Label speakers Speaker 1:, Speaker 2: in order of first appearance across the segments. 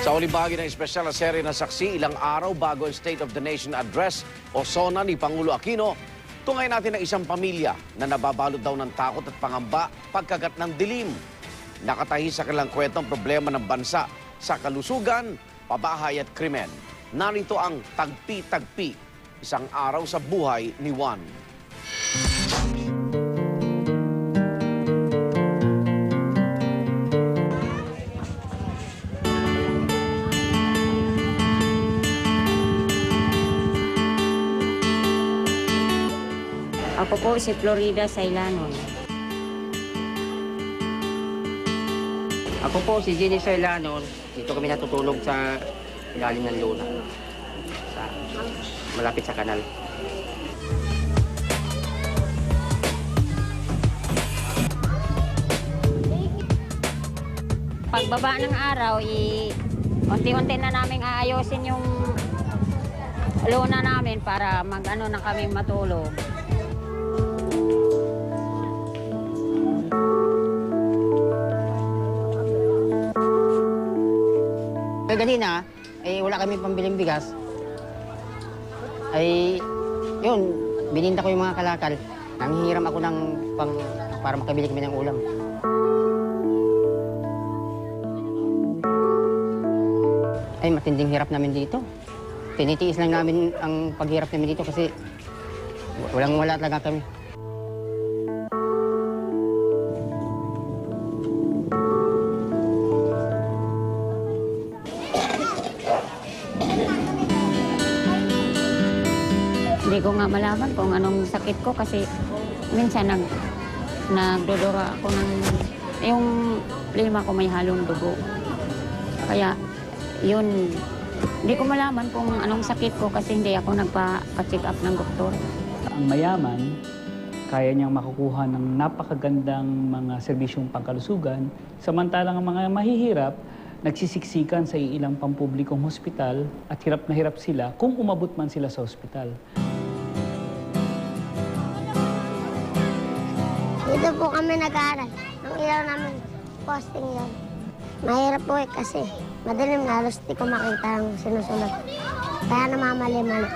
Speaker 1: Sa huling bahagi ng espesyal na serye na Saksi, ilang araw bago ang State of the Nation Address o SONA ni Pangulo Aquino, tungay natin ang isang pamilya na nababalot daw ng takot at pangamba pagkagat ng dilim. Nakatahi sa kanilang kwentong problema ng bansa sa kalusugan, pabahay at krimen. Narito ang Tagpi-Tagpi, isang araw sa buhay ni Juan.
Speaker 2: Ako po si Florida Sailanon.
Speaker 3: Ako po si Jenny Sailanon. Dito kami natutulog sa ilalim ng luna. Malapit sa kanal.
Speaker 2: Pagbaba ng araw, unti-unti na namin aayusin yung luna namin para mag-ano na kami matulog.
Speaker 3: Kanina, wala kami pambiling bigas. Yun, bininda ko yung mga kalakal. Nanghihiram ako ng para makabili kami ng ulam. Matinding hirap namin dito. Tinitiis lang namin ang paghirap namin dito kasi wala talaga kami.
Speaker 2: Hindi ko nga malaman kung anong sakit ko kasi minsan nagdodora ako ng yung lima ko may halong dugo. Kaya yun, hindi ko malaman kung anong sakit ko kasi hindi ako nagpa-check up ng doktor.
Speaker 4: Ang mayaman, kaya niyang makukuha ng napakagandang mga serbisyong pangkalusugan, samantalang ang mga mahihirap, nagsisiksikan sa ilang pampublikong hospital at hirap na hirap sila kung umabot man sila sa hospital.
Speaker 5: Dito po kami nag-aaral. Ang ilaw namin, posting yun. Mahirap po kasi madilim na halos di ko makita ang sinusunod. Kaya namamali-mali.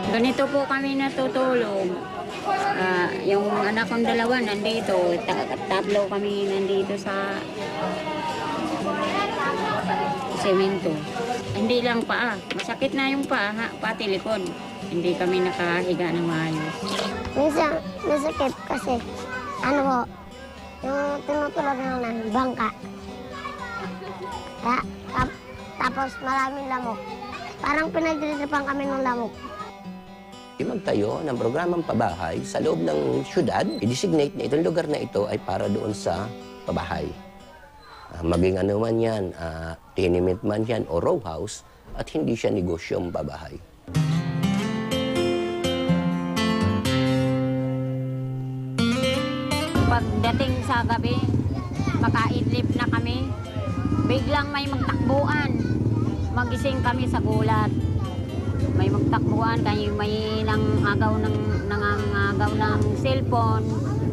Speaker 2: Ganito po kami natutulog. Yung anak kong dalawa nandito, tatlo kami nandito sa semento. Hindi lang paa. Masakit na yung paa, pati likod. Hindi kami nakahiga ng maayos.
Speaker 5: Minsan, nasakit kasi, yung tinutulog lang ng bangka. Tapos maraming lamok. Parang pinagdiripan kami ng lamok.
Speaker 6: Magtayo ng programang pabahay sa loob ng syudad. I-designate na itong lugar na ito ay para doon sa pabahay. Maging ano man yan, tenement man yan o row house, at hindi siya negosyong pabahay.
Speaker 2: Pagdating sa gabi, makaidlip na kami, biglang may magtakbuhan. Magising kami sa gulat. May magtakbuhan, kaya may nangagaw ng cellphone,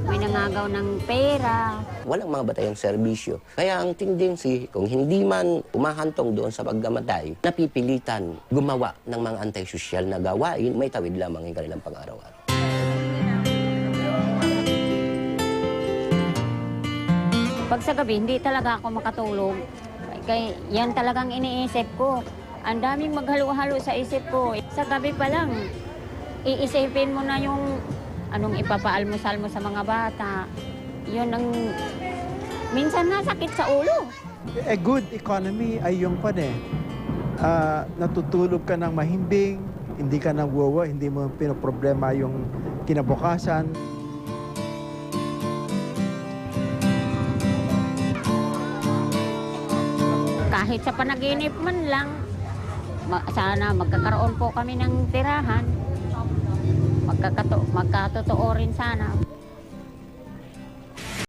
Speaker 2: may nangagaw ng pera.
Speaker 6: Walang mga batayang serbisyo. Kaya ang tendency, kung hindi man umahantong doon sa pagkamatay, napipilitan gumawa ng mga anti-social na gawain, may tawid lamang yung kanilang pang-araw-araw.
Speaker 2: Pag sa gabi, hindi talaga ako makatulog. Kaya yan talagang iniisip ko. Ang daming maghalo-halo sa isip ko. Sa gabi pa lang, iisipin mo na yung anong ipapaalmusal mo sa mga bata. Yun ang minsan nasakit sa ulo.
Speaker 7: A good economy ay yung natutulog ka ng mahimbing, hindi ka nagwawa, hindi mo pinoproblema yung kinabukasan.
Speaker 2: Kahit sa panaginip man lang, sana magkakaroon po kami ng tirahan. Magkatotoo rin sana.